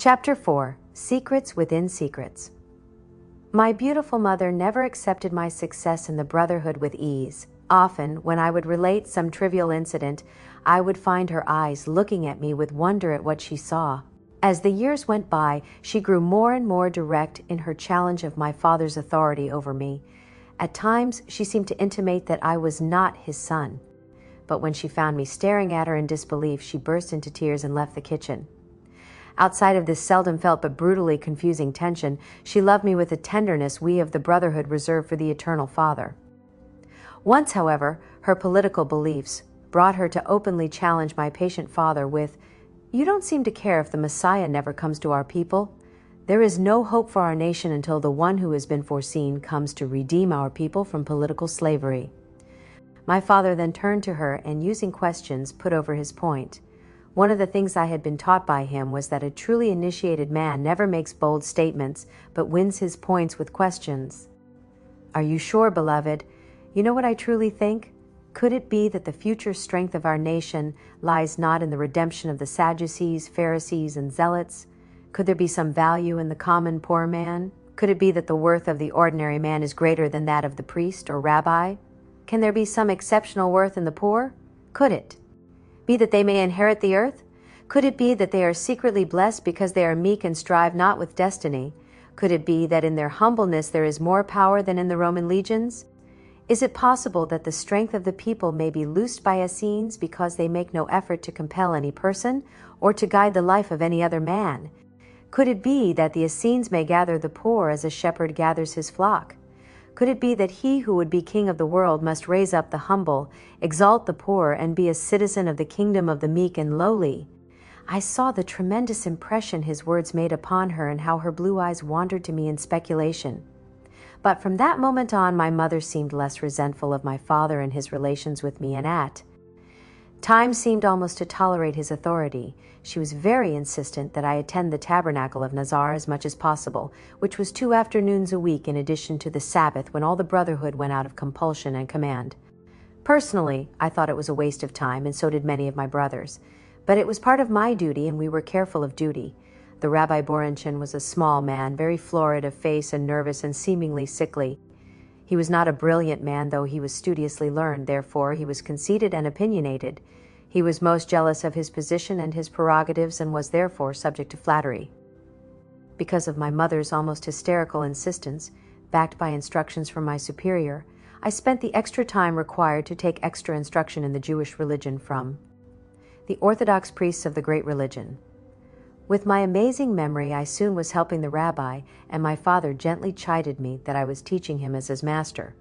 Chapter 4: Secrets Within Secrets. My beautiful mother never accepted my success in the brotherhood with ease. Often, when I would relate some trivial incident, I would find her eyes looking at me with wonder at what she saw. As the years went by, she grew more and more direct in her challenge of my father's authority over me. At times, she seemed to intimate that I was not his son. But when she found me staring at her in disbelief, she burst into tears and left the kitchen. Outside of this seldom felt but brutally confusing tension, she loved me with a tenderness we of the brotherhood reserve for the eternal Father. Once, however, her political beliefs brought her to openly challenge my patient father with, "You don't seem to care if the Messiah never comes to our people. There is no hope for our nation until the one who has been foreseen comes to redeem our people from political slavery." My father then turned to her and, using questions, put over his point. One of the things I had been taught by him was that a truly initiated man never makes bold statements, but wins his points with questions. "Are you sure, beloved? You know what I truly think? Could it be that the future strength of our nation lies not in the redemption of the Sadducees, Pharisees, and Zealots? Could there be some value in the common poor man? Could it be that the worth of the ordinary man is greater than that of the priest or rabbi? Can there be some exceptional worth in the poor? Could it be that they may inherit the earth? Could it be that they are secretly blessed because they are meek and strive not with destiny? Could it be that in their humbleness there is more power than in the Roman legions? Is it possible that the strength of the people may be loosed by Essenes because they make no effort to compel any person or to guide the life of any other man? Could it be that the Essenes may gather the poor as a shepherd gathers his flock? Could it be that he who would be king of the world must raise up the humble, exalt the poor, and be a citizen of the kingdom of the meek and lowly? I saw the tremendous impression his words made upon her and how her blue eyes wandered to me in speculation. But from that moment on, my mother seemed less resentful of my father and his relations with me, and at times seemed almost to tolerate his authority. She was very insistent that I attend the tabernacle of Nazar as much as possible, which was 2 afternoons a week in addition to the Sabbath when all the brotherhood went out of compulsion and command. Personally, I thought it was a waste of time, and so did many of my brothers. But it was part of my duty, and we were careful of duty. The Rabbi Boranchin was a small man, very florid of face and nervous and seemingly sickly. He was not a brilliant man, though he was studiously learned. Therefore, he was conceited and opinionated. He was most jealous of his position and his prerogatives and was therefore subject to flattery. Because of my mother's almost hysterical insistence, backed by instructions from my superior, I spent the extra time required to take extra instruction in the Jewish religion from the Orthodox priests of the great religion. With my amazing memory, I soon was helping the rabbi, and my father gently chided me that I was teaching him as his master.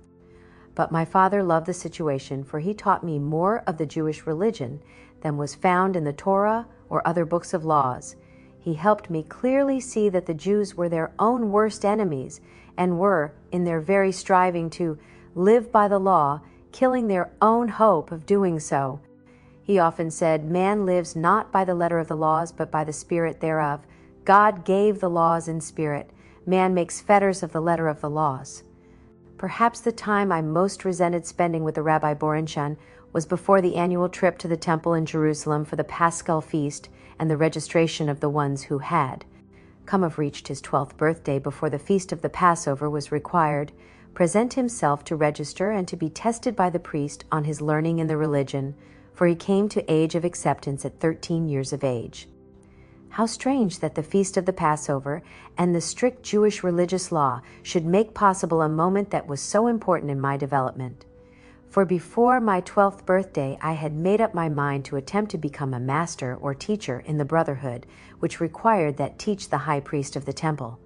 But my father loved the situation, for he taught me more of the Jewish religion than was found in the Torah or other books of laws. He helped me clearly see that the Jews were their own worst enemies and were, in their very striving to live by the law, killing their own hope of doing so. He often said, "Man lives not by the letter of the laws, but by the spirit thereof. God gave the laws in spirit. Man makes fetters of the letter of the laws." Perhaps the time I most resented spending with the Rabbi Boranchin was before the annual trip to the temple in Jerusalem for the Paschal feast and the registration of the ones who had come of reached his 12th birthday before the feast of the Passover was required, present himself to register and to be tested by the priest on his learning in the religion, for he came to age of acceptance at 13 years of age. How strange that the feast of the Passover and the strict Jewish religious law should make possible a moment that was so important in my development. For before my 12th birthday, I had made up my mind to attempt to become a master or teacher in the brotherhood, which required that teach the high priest of the temple.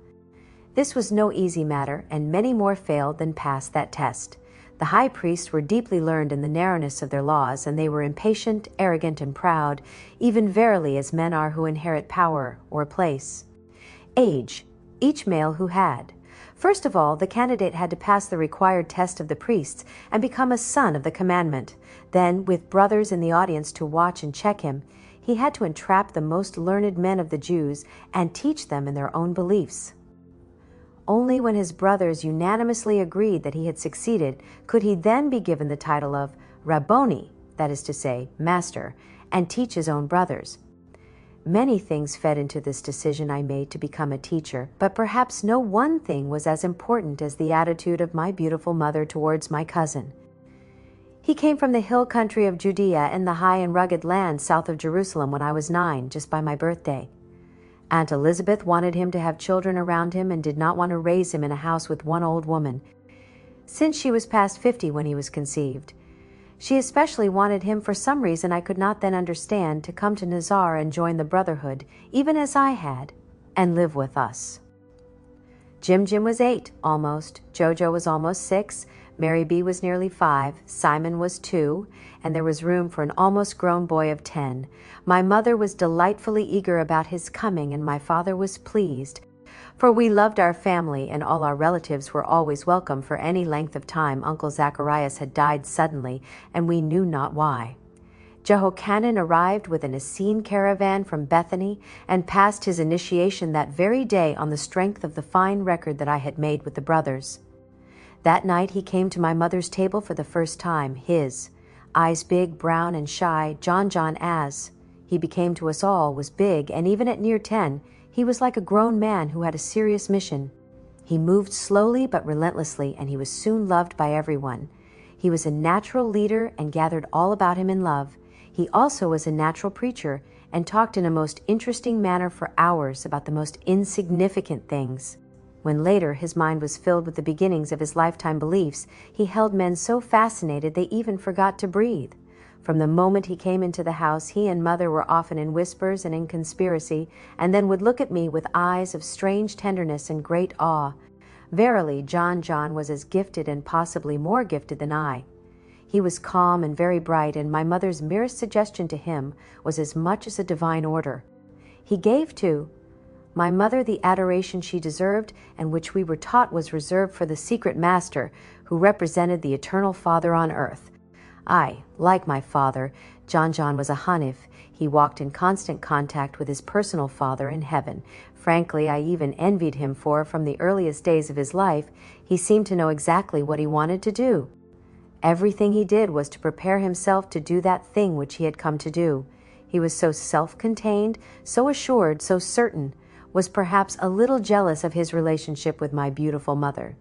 This was no easy matter, and many more failed than passed that test. The high priests were deeply learned in the narrowness of their laws, and they were impatient, arrogant, and proud, even verily as men are who inherit power or place. Age. Each male who had. First of all, the candidate had to pass the required test of the priests and become a son of the commandment. Then, with brothers in the audience to watch and check him, he had to entrap the most learned men of the Jews and teach them in their own beliefs. Only when his brothers unanimously agreed that he had succeeded could he then be given the title of Rabboni, that is to say, master, and teach his own brothers. Many things fed into this decision I made to become a teacher, but perhaps no one thing was as important as the attitude of my beautiful mother towards my cousin. He came from the hill country of Judea in the high and rugged land south of Jerusalem when I was 9, just by my birthday. Aunt Elizabeth wanted him to have children around him and did not want to raise him in a house with one old woman, since she was past 50 when he was conceived. She especially wanted him, for some reason I could not then understand, to come to Nazar and join the brotherhood, even as I had, and live with us. Jim was 8, almost. Jojo was almost 6. Mary B was nearly 5. Simon was 2, and there was room for an almost grown boy of 10. My mother was delightfully eager about his coming, and my father was pleased, for we loved our family and all our relatives were always welcome for any length of time. Uncle Zacharias had died suddenly, and we knew not why. Jehochanan arrived with an Essene caravan from Bethany and passed his initiation that very day on the strength of the fine record that I had made with the brothers. That night he came to my mother's table for the first time, his eyes big, brown, and shy. John, as he became to us all, was big, and even at near 10, he was like a grown man who had a serious mission. He moved slowly but relentlessly, and he was soon loved by everyone. He was a natural leader and gathered all about him in love. He also was a natural preacher and talked in a most interesting manner for hours about the most insignificant things. When later his mind was filled with the beginnings of his lifetime beliefs, he held men so fascinated they even forgot to breathe. From the moment he came into the house, he and Mother were often in whispers and in conspiracy, and then would look at me with eyes of strange tenderness and great awe. Verily, John was as gifted and possibly more gifted than I. He was calm and very bright, and my mother's merest suggestion to him was as much as a divine order. He gave to my mother the adoration she deserved, and which we were taught was reserved for the secret master who represented the eternal Father on earth. I, like my father, John was a Hanif. He walked in constant contact with his personal Father in heaven. Frankly, I even envied him, for from the earliest days of his life, he seemed to know exactly what he wanted to do. Everything he did was to prepare himself to do that thing which he had come to do. He was so self-contained, so assured, so certain, was perhaps a little jealous of his relationship with my beautiful mother.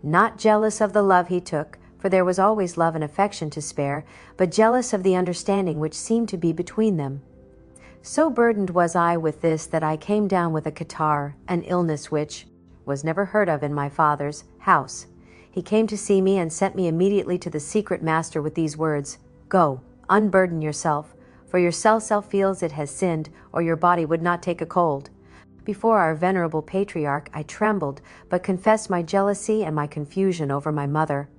Not jealous of the love he took, for there was always love and affection to spare, but jealous of the understanding which seemed to be between them. So burdened was I with this that I came down with a catarrh, an illness which was never heard of in my father's house. He came to see me and sent me immediately to the secret master with these words: "Go, unburden yourself, for your self feels it has sinned, or your body would not take a cold." Before our venerable patriarch I trembled, but confessed my jealousy and my confusion over my mother.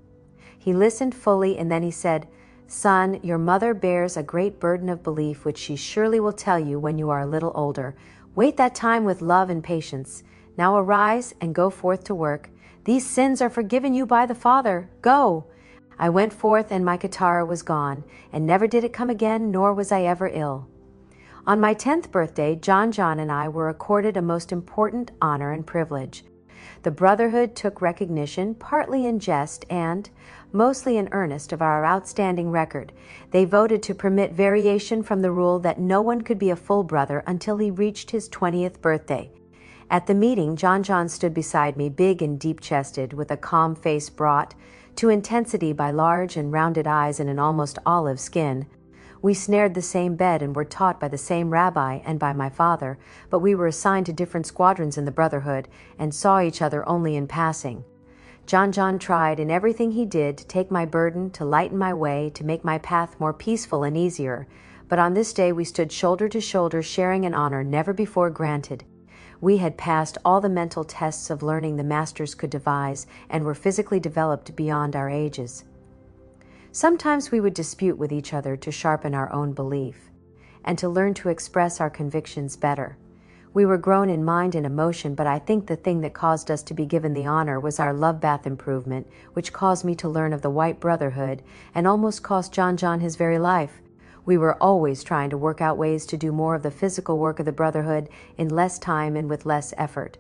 He listened fully, and then he said, "Son, your mother bears a great burden of belief, which she surely will tell you when you are a little older. Wait that time with love and patience. Now arise and go forth to work. These sins are forgiven you by the Father. Go." I went forth, and my catarrh was gone, and never did it come again, nor was I ever ill. On my 10th birthday, John and I were accorded a most important honor and privilege. The brotherhood took recognition, partly in jest and mostly in earnest, of our outstanding record. They voted to permit variation from the rule that no one could be a full brother until he reached his 20th birthday. At the meeting, John stood beside me, big and deep-chested, with a calm face brought to intensity by large and rounded eyes and an almost olive skin. We snared the same bed and were taught by the same rabbi and by my father, but we were assigned to different squadrons in the brotherhood and saw each other only in passing. John tried in everything he did to take my burden, to lighten my way, to make my path more peaceful and easier, but on this day we stood shoulder to shoulder, sharing an honor never before granted. We had passed all the mental tests of learning the masters could devise and were physically developed beyond our ages. Sometimes we would dispute with each other to sharpen our own belief and to learn to express our convictions better. We were grown in mind and emotion, but I think the thing that caused us to be given the honor was our love bath improvement, which caused me to learn of the White Brotherhood and almost cost John his very life. We were always trying to work out ways to do more of the physical work of the Brotherhood in less time and with less effort.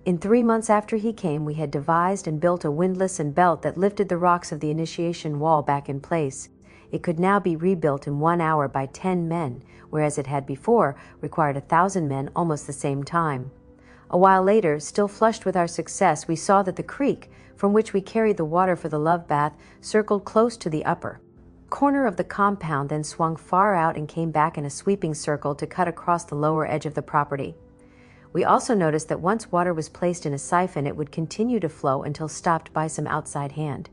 In 3 months after he came, we had devised and built a windlass and belt that lifted the rocks of the initiation wall back in place. It could now be rebuilt in 1 hour by 10 men, whereas it had before required 1,000 men almost the same time. A while later, still flushed with our success, we saw that the creek, from which we carried the water for the love bath, circled close to the upper corner of the compound, then swung far out and came back in a sweeping circle to cut across the lower edge of the property. We also noticed that once water was placed in a siphon, it would continue to flow until stopped by some outside hand.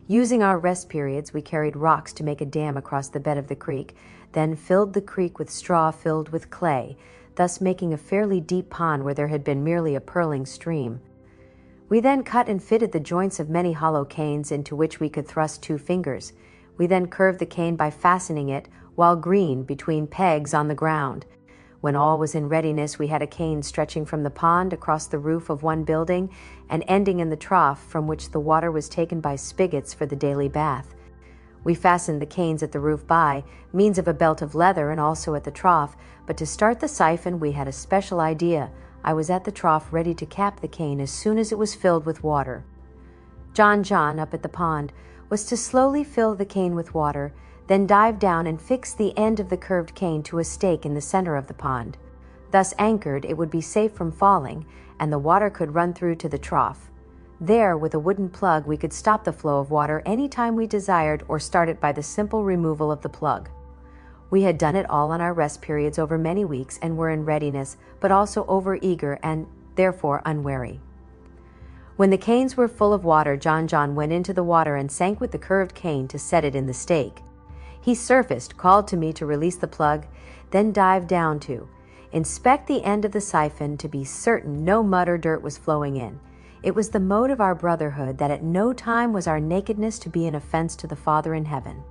Using our rest periods, we carried rocks to make a dam across the bed of the creek, then filled the creek with straw filled with clay, thus making a fairly deep pond where there had been merely a purling stream. We then cut and fitted the joints of many hollow canes into which we could thrust 2 fingers. We then curved the cane by fastening it, while green, between pegs on the ground. When all was in readiness, we had a cane stretching from the pond across the roof of one building and ending in the trough from which the water was taken by spigots for the daily bath. We fastened the canes at the roof by means of a belt of leather and also at the trough, but to start the siphon we had a special idea. I was at the trough ready to cap the cane as soon as it was filled with water. John, up at the pond, was to slowly fill the cane with water, then dive down and fix the end of the curved cane to a stake in the center of the pond. Thus anchored, it would be safe from falling, and the water could run through to the trough. There, with a wooden plug, we could stop the flow of water any time we desired or start it by the simple removal of the plug. We had done it all on our rest periods over many weeks and were in readiness, but also over-eager and, therefore, unwary. When the canes were full of water, John went into the water and sank with the curved cane to set it in the stake. He surfaced, called to me to release the plug, then dived down to inspect the end of the siphon to be certain no mud or dirt was flowing in. It was the mode of our brotherhood that at no time was our nakedness to be an offense to the Father in heaven.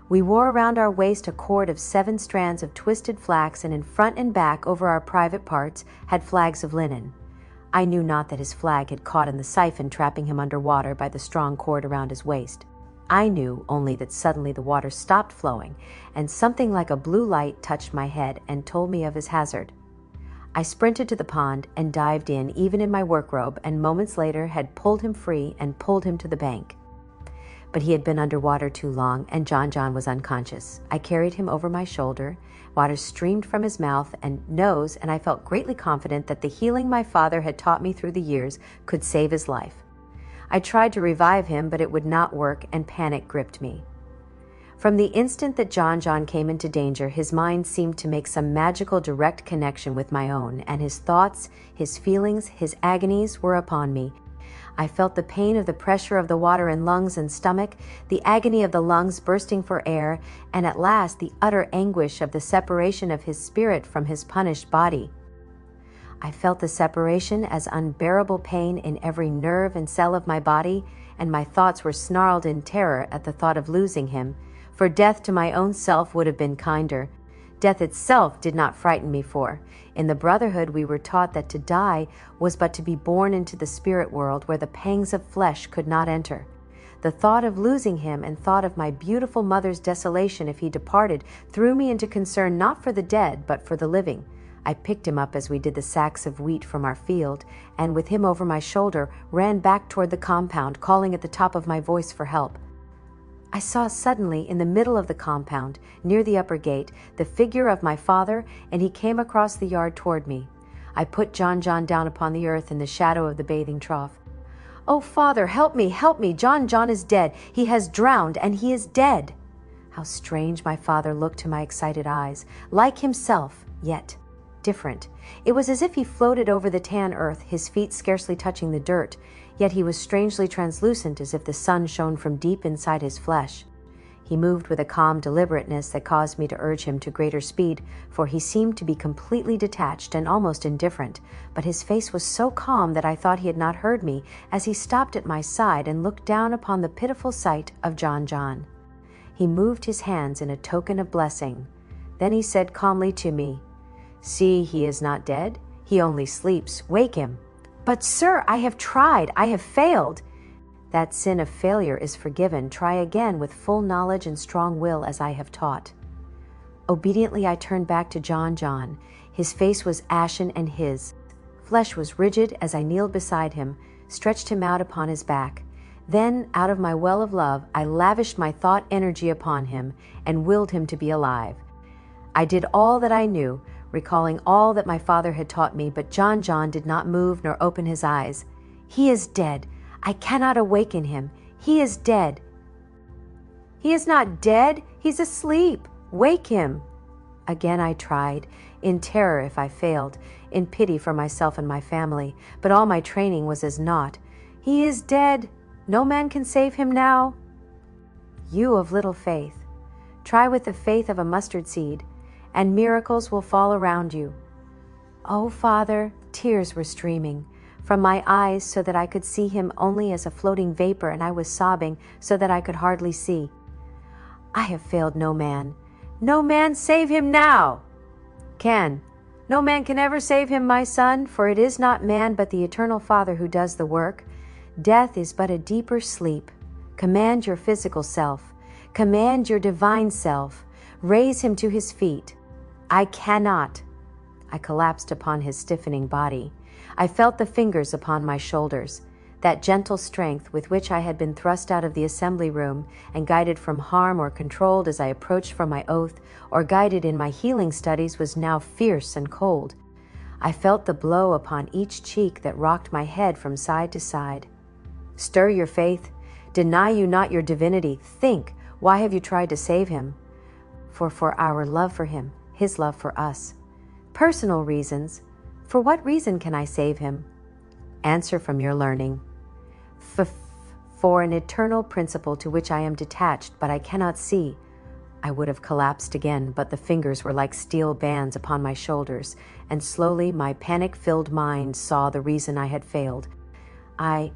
We wore around our waist a cord of 7 strands of twisted flax, and in front and back over our private parts had flags of linen. I knew not that his flag had caught in the siphon, trapping him under water by the strong cord around his waist. I knew only that suddenly the water stopped flowing, and something like a blue light touched my head and told me of his hazard. I sprinted to the pond and dived in, even in my work robe, and moments later had pulled him free and pulled him to the bank. But he had been underwater too long, and John was unconscious. I carried him over my shoulder. Water streamed from his mouth and nose, and I felt greatly confident that the healing my father had taught me through the years could save his life. I tried to revive him, but it would not work, and panic gripped me. From the instant that John came into danger, his mind seemed to make some magical direct connection with my own, and his thoughts, his feelings, his agonies were upon me. I felt the pain of the pressure of the water in lungs and stomach, the agony of the lungs bursting for air, and at last the utter anguish of the separation of his spirit from his punished body. I felt the separation as unbearable pain in every nerve and cell of my body, and my thoughts were snarled in terror at the thought of losing him, for death to my own self would have been kinder. Death itself did not frighten me, for in the brotherhood we were taught that to die was but to be born into the spirit world where the pangs of flesh could not enter. The thought of losing him and thought of my beautiful mother's desolation if he departed threw me into concern not for the dead but for the living. I picked him up as we did the sacks of wheat from our field, and with him over my shoulder ran back toward the compound, calling at the top of my voice for help. I saw suddenly in the middle of the compound, near the upper gate, the figure of my father, and he came across the yard toward me. I put John down upon the earth in the shadow of the bathing trough. "Oh, Father, help me, help me! John is dead. He has drowned, and he is dead." How strange my father looked to my excited eyes, like himself, yet different. It was as if he floated over the tan earth, his feet scarcely touching the dirt, yet he was strangely translucent, as if the sun shone from deep inside his flesh. He moved with a calm deliberateness that caused me to urge him to greater speed, for he seemed to be completely detached and almost indifferent, but his face was so calm that I thought he had not heard me as he stopped at my side and looked down upon the pitiful sight of John. He moved his hands in a token of blessing. Then he said calmly to me, "See, he is not dead. He only sleeps. Wake him." "But, sir, I have tried. I have failed." "That sin of failure is forgiven. Try again with full knowledge and strong will as I have taught." Obediently I turned back to John. His face was ashen and his flesh was rigid as I kneeled beside him, stretched him out upon his back. Then, out of my well of love, I lavished my thought energy upon him and willed him to be alive. I did all that I knew, recalling all that my father had taught me, but John did not move nor open his eyes. "He is dead. I cannot awaken him. He is dead." "He is not dead. He's asleep. Wake him." Again I tried, in terror if I failed, in pity for myself and my family, but all my training was as naught. "He is dead. No man can save him now." You of little faith, try with the faith of a mustard seed, and miracles will fall around you. Oh, Father, tears were streaming from my eyes so that I could see him only as a floating vapor, and I was sobbing so that I could hardly see. I have failed no man. No man save him now. No man can ever save him, my son, for it is not man but the eternal Father who does the work. Death is but a deeper sleep. Command your physical self. Command your divine self. Raise him to his feet. I cannot. I collapsed upon his stiffening body. I felt the fingers upon my shoulders. That gentle strength with which I had been thrust out of the assembly room and guided from harm or controlled as I approached for my oath or guided in my healing studies was now fierce and cold. I felt the blow upon each cheek that rocked my head from side to side. Stir your faith. Deny you not your divinity. Think, why have you tried to save him? For our love for him, his love for us. Personal reasons. For what reason can I save him? Answer from your learning. For an eternal principle to which I am detached, but I cannot see. I would have collapsed again, but the fingers were like steel bands upon my shoulders, and slowly my panic-filled mind saw the reason I had failed. I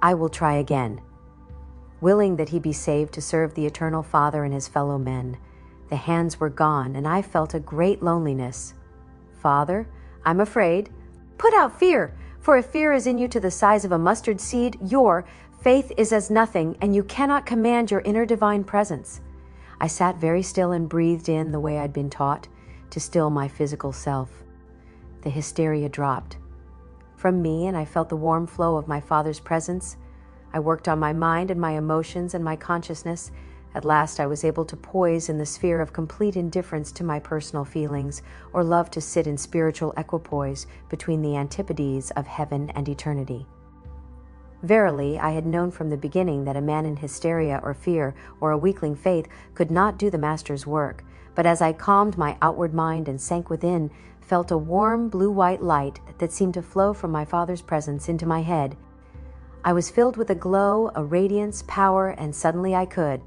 will try again. Willing that he be saved to serve the eternal Father and his fellow men. The hands were gone, and I felt a great loneliness. Father, I'm afraid. Put out fear, for if fear is in you to the size of a mustard seed, your faith is as nothing, and you cannot command your inner divine presence. I sat very still and breathed in the way I'd been taught, to still my physical self. The hysteria dropped from me, and I felt the warm flow of my Father's presence. I worked on my mind and my emotions and my consciousness. At last I was able to poise in the sphere of complete indifference to my personal feelings, or love to sit in spiritual equipoise between the antipodes of heaven and eternity. Verily, I had known from the beginning that a man in hysteria or fear or a weakling faith could not do the Master's work, but as I calmed my outward mind and sank within, felt a warm blue-white light that seemed to flow from my Father's presence into my head. I was filled with a glow, a radiance, power, and suddenly I could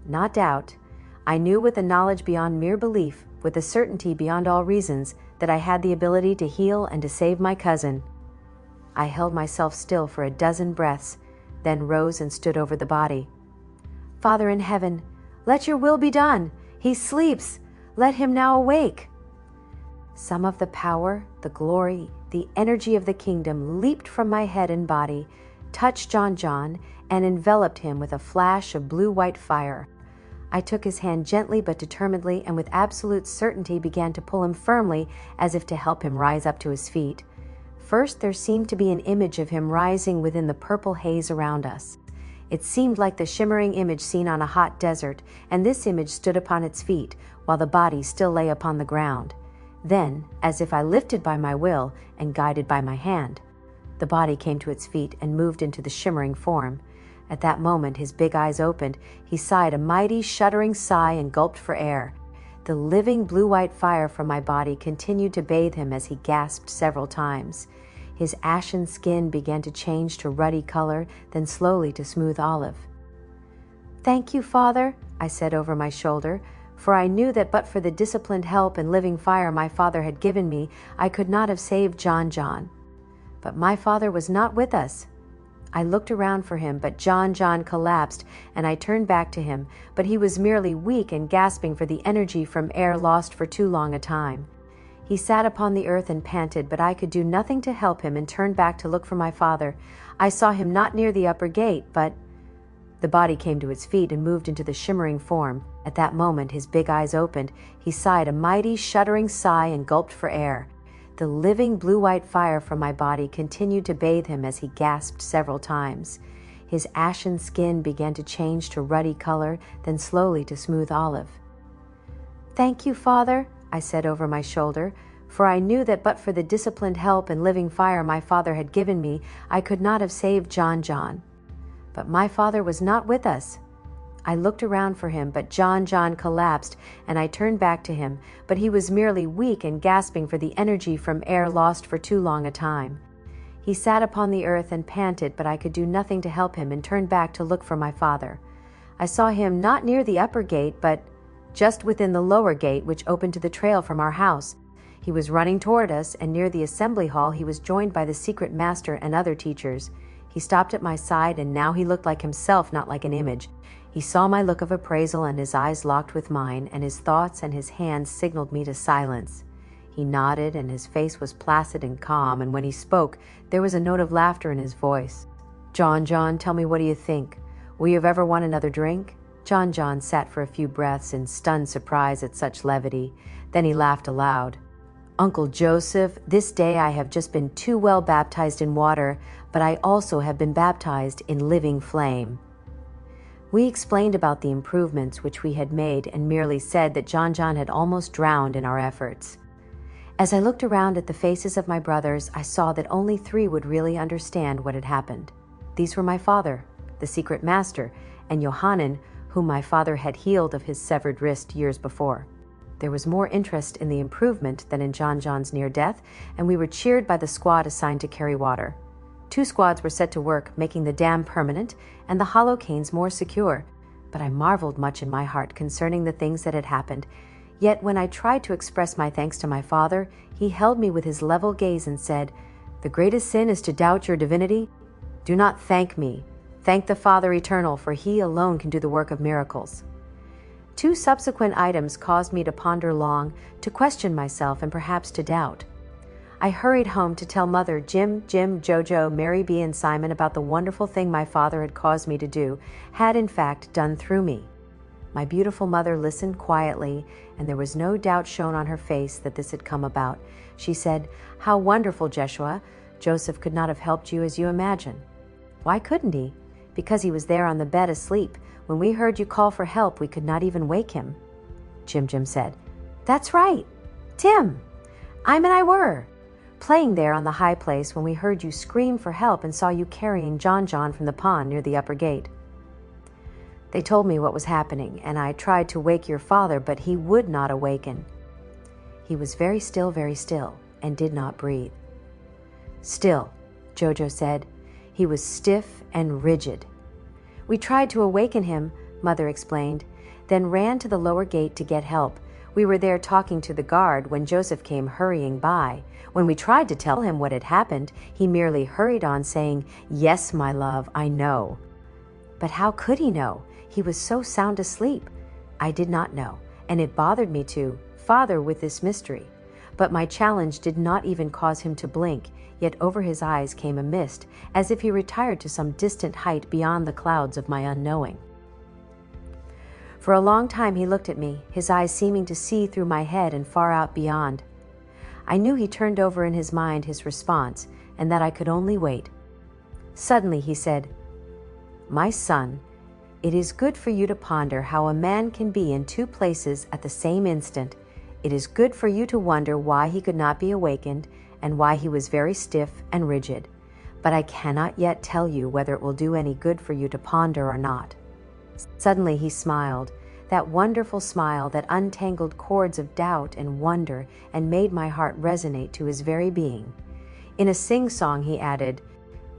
not doubt. I knew with a knowledge beyond mere belief, with a certainty beyond all reasons, that I had the ability to heal and to save my cousin. I held myself still for a dozen breaths, then rose and stood over the body. Father in heaven, let your will be done. He sleeps. Let him now awake. Some of the power, the glory, the energy of the kingdom leaped from my head and body, touched John, and enveloped him with a flash of blue-white fire. I took his hand gently but determinedly, and with absolute certainty began to pull him firmly as if to help him rise up to his feet. First there seemed to be an image of him rising within the purple haze around us. It seemed like the shimmering image seen on a hot desert, and this image stood upon its feet, while the body still lay upon the ground. Then, as if I lifted by my will and guided by my hand, the body came to its feet and moved into the shimmering form. At that moment his big eyes opened, he sighed a mighty shuddering sigh and gulped for air. The living blue-white fire from my body continued to bathe him as he gasped several times. His ashen skin began to change to ruddy color, then slowly to smooth olive. "Thank you, Father," I said over my shoulder, for I knew that but for the disciplined help and living fire my Father had given me, I could not have saved John. But my Father was not with us. I looked around for him, but John collapsed, and I turned back to him, but he was merely weak and gasping for the energy from air lost for too long a time. He sat upon the earth and panted, but I could do nothing to help him and turned back to look for my Father. I saw him not near the upper gate, but the body came to its feet and moved into the shimmering form. At that moment his big eyes opened, he sighed a mighty shuddering sigh and gulped for air. The living blue-white fire from my body continued to bathe him as he gasped several times. His ashen skin began to change to ruddy color, then slowly to smooth olive. "Thank you, Father," I said over my shoulder, for I knew that but for the disciplined help and living fire my father had given me, I could not have saved John. But my father was not with us. I looked around for him, but John collapsed, and I turned back to him, but he was merely weak and gasping for the energy from air lost for too long a time. He sat upon the earth and panted, but I could do nothing to help him and turned back to look for my father. I saw him not near the upper gate, but just within the lower gate, which opened to the trail from our house. He was running toward us, and near the assembly hall he was joined by the secret master and other teachers. He stopped at my side, and now he looked like himself, not like an image. He saw my look of appraisal, and his eyes locked with mine, and his thoughts and his hands signaled me to silence. He nodded, and his face was placid and calm, and when he spoke, there was a note of laughter in his voice. John, tell me, what do you think? Will you ever want another drink?" John sat for a few breaths in stunned surprise at such levity. Then he laughed aloud. "Uncle Joseph, this day I have just been too well baptized in water, but I also have been baptized in living flame." We explained about the improvements which we had made and merely said that John had almost drowned in our efforts. As I looked around at the faces of my brothers, I saw that only 3 would really understand what had happened. These were my father, the secret master, and Johannan, whom my father had healed of his severed wrist years before. There was more interest in the improvement than in John's near death, and we were cheered by the squad assigned to carry water. 2 squads were set to work, making the dam permanent and the hollow canes more secure. But I marveled much in my heart concerning the things that had happened. Yet when I tried to express my thanks to my father, he held me with his level gaze and said, "The greatest sin is to doubt your divinity. Do not thank me. Thank the Father Eternal, for he alone can do the work of miracles." 2 subsequent items caused me to ponder long, to question myself, and perhaps to doubt. I hurried home to tell Mother, Jim, Jojo, Mary B., and Simon about the wonderful thing my father had caused me to do, had in fact done through me. My beautiful mother listened quietly, and there was no doubt shown on her face that this had come about. She said, "How wonderful, Jeshua! Joseph could not have helped you as you imagine." "Why couldn't he?" "Because he was there on the bed asleep. When we heard you call for help, we could not even wake him." Jim said, "That's right. Tim, and I were playing there on the high place when we heard you scream for help and saw you carrying John from the pond near the upper gate. They told me what was happening, and I tried to wake your father, but he would not awaken. He was very still, and did not breathe." "Still," Jojo said. "He was stiff and rigid." "We tried to awaken him," Mother explained, then ran to the lower gate to get help. We were there talking to the guard when Joseph came hurrying by. When we tried to tell him what had happened, he merely hurried on saying, "Yes, my love, I know." But how could he know? He was so sound asleep. I did not know, and it bothered me to father with this mystery. But my challenge did not even cause him to blink, yet over his eyes came a mist, as if he retired to some distant height beyond the clouds of my unknowing. For a long time he looked at me, his eyes seeming to see through my head and far out beyond. I knew he turned over in his mind his response, and that I could only wait. Suddenly he said, "My son, it is good for you to ponder how a man can be in 2 places at the same instant. It is good for you to wonder why he could not be awakened and why he was very stiff and rigid. But I cannot yet tell you whether it will do any good for you to ponder or not." Suddenly he smiled, that wonderful smile that untangled cords of doubt and wonder and made my heart resonate to his very being. In a sing-song he added,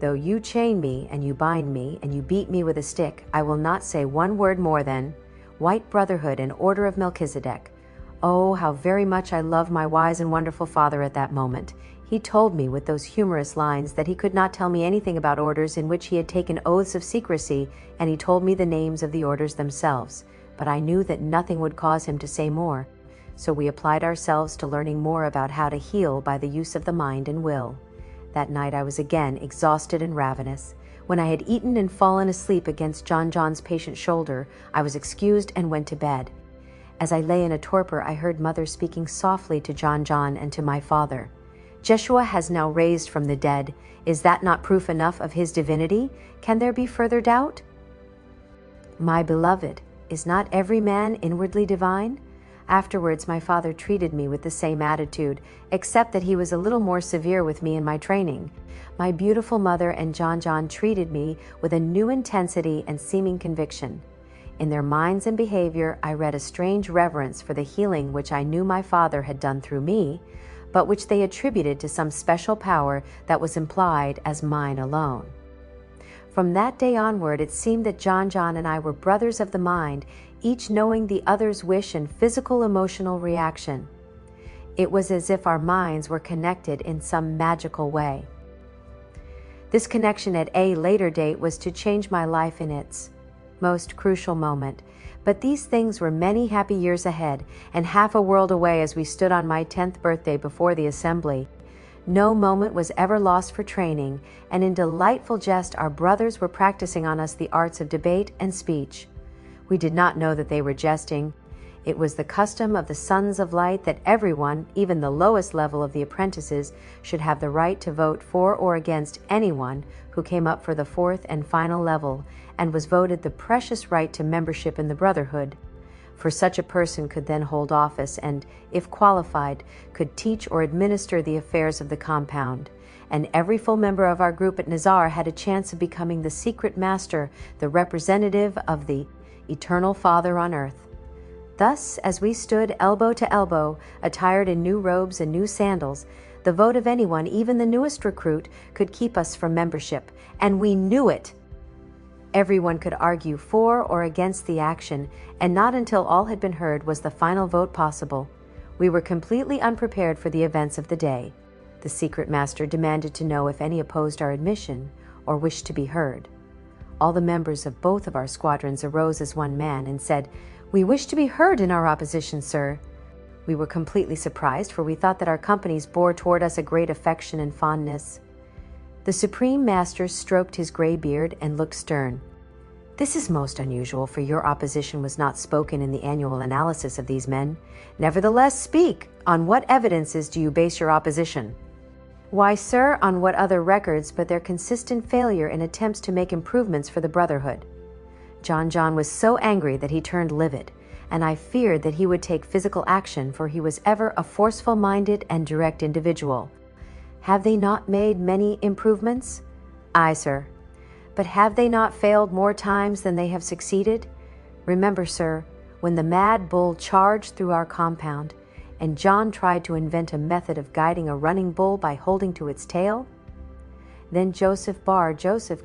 "Though you chain me and you bind me and you beat me with a stick, I will not say one word more than white brotherhood and order of Melchizedek." Oh, how very much I loved my wise and wonderful father at that moment. He told me with those humorous lines that he could not tell me anything about orders in which he had taken oaths of secrecy, and he told me the names of the orders themselves. But I knew that nothing would cause him to say more, so we applied ourselves to learning more about how to heal by the use of the mind and will. That night I was again exhausted and ravenous. When I had eaten and fallen asleep against John's patient shoulder, I was excused and went to bed. As I lay in a torpor, I heard Mother speaking softly to John and to my father. Jeshua has now raised from the dead. Is that not proof enough of his divinity? Can there be further doubt? My beloved, is not every man inwardly divine? Afterwards, my father treated me with the same attitude, except that he was a little more severe with me in my training. My beautiful mother and John treated me with a new intensity and seeming conviction. In their minds and behavior, I read a strange reverence for the healing which I knew my father had done through me, but which they attributed to some special power that was implied as mine alone. From that day onward, it seemed that John and I were brothers of the mind, each knowing the other's wish and physical emotional reaction. It was as if our minds were connected in some magical way. This connection at a later date was to change my life in its most crucial moment. But these things were many happy years ahead, and half a world away as we stood on my 10th birthday before the assembly. No moment was ever lost for training, and in delightful jest our brothers were practicing on us the arts of debate and speech. We did not know that they were jesting. It was the custom of the sons of light that everyone, even the lowest level of the apprentices, should have the right to vote for or against anyone who came up for the fourth and final level, and was voted the precious right to membership in the brotherhood. For such a person could then hold office and, if qualified, could teach or administer the affairs of the compound. And every full member of our group at Nazar had a chance of becoming the secret master, the representative of the eternal Father on earth. Thus, as we stood elbow to elbow, attired in new robes and new sandals, the vote of anyone, even the newest recruit, could keep us from membership, and we knew it. Everyone could argue for or against the action, and not until all had been heard was the final vote possible. We were completely unprepared for the events of the day. The secret master demanded to know if any opposed our admission or wished to be heard. All the members of both of our squadrons arose as one man and said, "We wish to be heard in our opposition, sir." We were completely surprised, for we thought that our companies bore toward us a great affection and fondness. The Supreme Master stroked his gray beard and looked stern. "This is most unusual, for your opposition was not spoken in the annual analysis of these men. Nevertheless, speak. On what evidences do you base your opposition?" "Why, sir, on what other records but their consistent failure in attempts to make improvements for the Brotherhood?" John was so angry that he turned livid, and I feared that he would take physical action, for he was ever a forceful-minded and direct individual. "Have they not made many improvements?" "Aye, sir." "But have they not failed more times than they have succeeded? Remember, sir, when the mad bull charged through our compound, and John tried to invent a method of guiding a running bull by holding to its tail? Then Joseph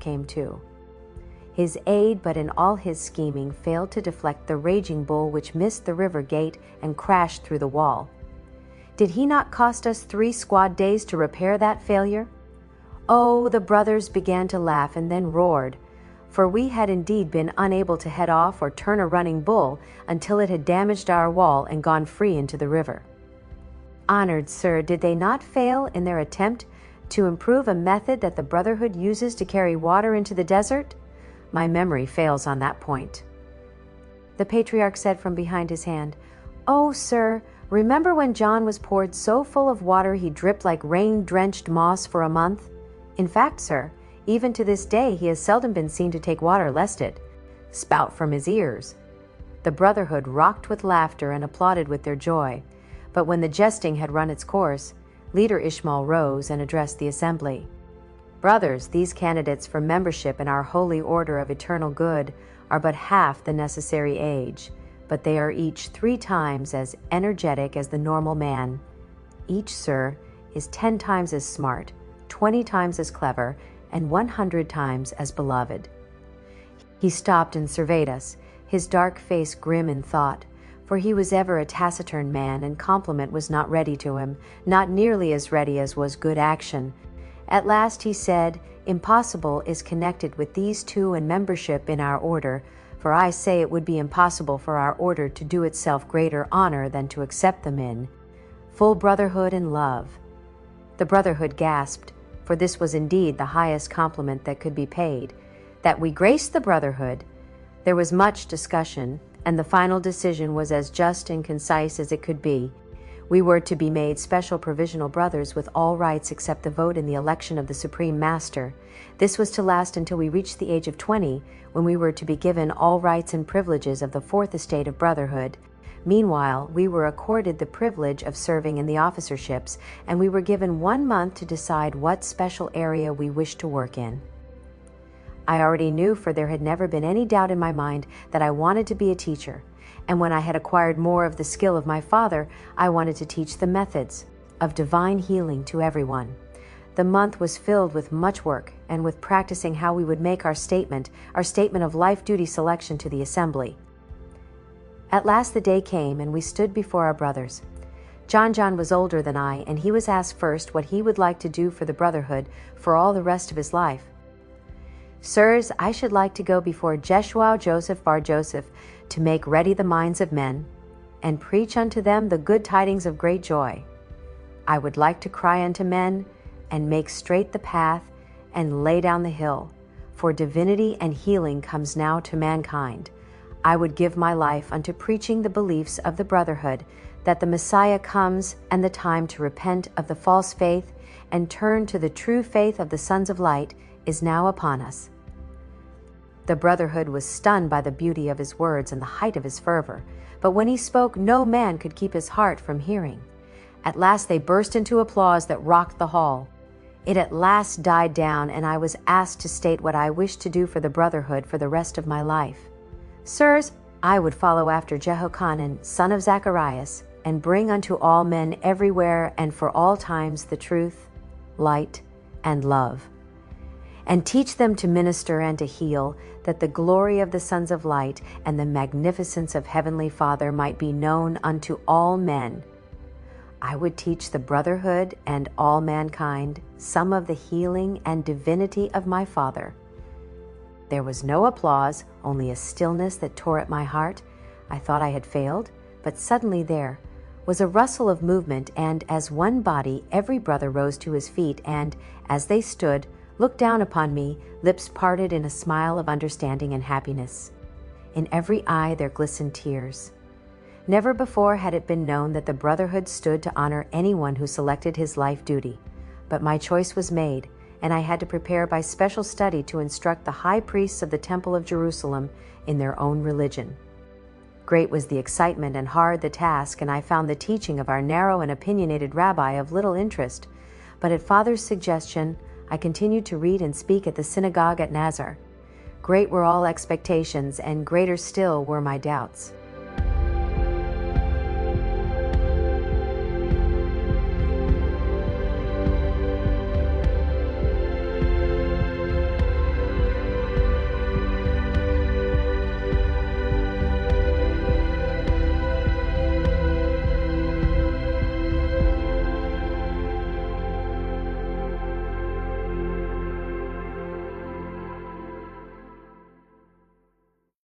came too. His aid, but in all his scheming, failed to deflect the raging bull which missed the river gate and crashed through the wall. Did he not cost us 3 squad days to repair that failure? Oh, the brothers began to laugh and then roared, for we had indeed been unable to head off or turn a running bull until it had damaged our wall and gone free into the river. Honored sir, did they not fail in their attempt to improve a method that the Brotherhood uses to carry water into the desert? My memory fails on that point. The patriarch said from behind his hand, "Oh, sir, remember when John was poured so full of water he dripped like rain-drenched moss for a month? In fact, sir, even to this day he has seldom been seen to take water lest it spout from his ears." The Brotherhood rocked with laughter and applauded with their joy, but when the jesting had run its course, Leader Ishmael rose and addressed the assembly. "Brothers, these candidates for membership in our holy order of eternal good are but half the necessary age, but they are each 3 times as energetic as the normal man. Each, sir, is 10 times as smart, 20 times as clever, and 100 times as beloved." He stopped and surveyed us, his dark face grim in thought, for he was ever a taciturn man, and compliment was not ready to him, not nearly as ready as was good action. At last he said, "Impossible is connected with these 2 in membership in our order, for I say it would be impossible for our order to do itself greater honor than to accept them in full brotherhood and love." The Brotherhood gasped, for this was indeed the highest compliment that could be paid, that we graced the Brotherhood. There was much discussion, and the final decision was as just and concise as it could be. We were to be made special provisional brothers with all rights except the vote in the election of the Supreme Master. This was to last until we reached the age of 20, when we were to be given all rights and privileges of the fourth estate of brotherhood. Meanwhile, we were accorded the privilege of serving in the officerships, and we were given 1 month to decide what special area we wished to work in. I already knew, for there had never been any doubt in my mind, that I wanted to be a teacher, and when I had acquired more of the skill of my father, I wanted to teach the methods of divine healing to everyone. The month was filled with much work and with practicing how we would make our statement of life-duty selection to the assembly. At last the day came, and we stood before our brothers. John was older than I, and he was asked first what he would like to do for the brotherhood for all the rest of his life. "Sirs, I should like to go before Jeshua Joseph Bar Joseph to make ready the minds of men, and preach unto them the good tidings of great joy. I would like to cry unto men, and make straight the path, and lay down the hill, for divinity and healing comes now to mankind. I would give my life unto preaching the beliefs of the brotherhood, that the Messiah comes, and the time to repent of the false faith and turn to the true faith of the sons of light is now upon us." The brotherhood was stunned by the beauty of his words and the height of his fervor, but when he spoke, no man could keep his heart from hearing. At last they burst into applause that rocked the hall. It at last died down, and I was asked to state what I wished to do for the brotherhood for the rest of my life. "Sirs, I would follow after Jehochanan, son of Zacharias, and bring unto all men everywhere and for all times the truth, light, and love, and teach them to minister and to heal, that the glory of the sons of light and the magnificence of Heavenly Father might be known unto all men. I would teach the brotherhood and all mankind some of the healing and divinity of my Father." There was no applause, only a stillness that tore at my heart. I thought I had failed, but suddenly there was a rustle of movement, and as one body every brother rose to his feet, and, as they stood, looked down upon me, lips parted in a smile of understanding and happiness. In every eye there glistened tears. Never before had it been known that the brotherhood stood to honor anyone who selected his life duty, but my choice was made, and I had to prepare by special study to instruct the high priests of the Temple of Jerusalem in their own religion. Great was the excitement and hard the task, and I found the teaching of our narrow and opinionated rabbi of little interest, but at Father's suggestion, I continued to read and speak at the synagogue at Nazar. Great were all expectations, and greater still were my doubts.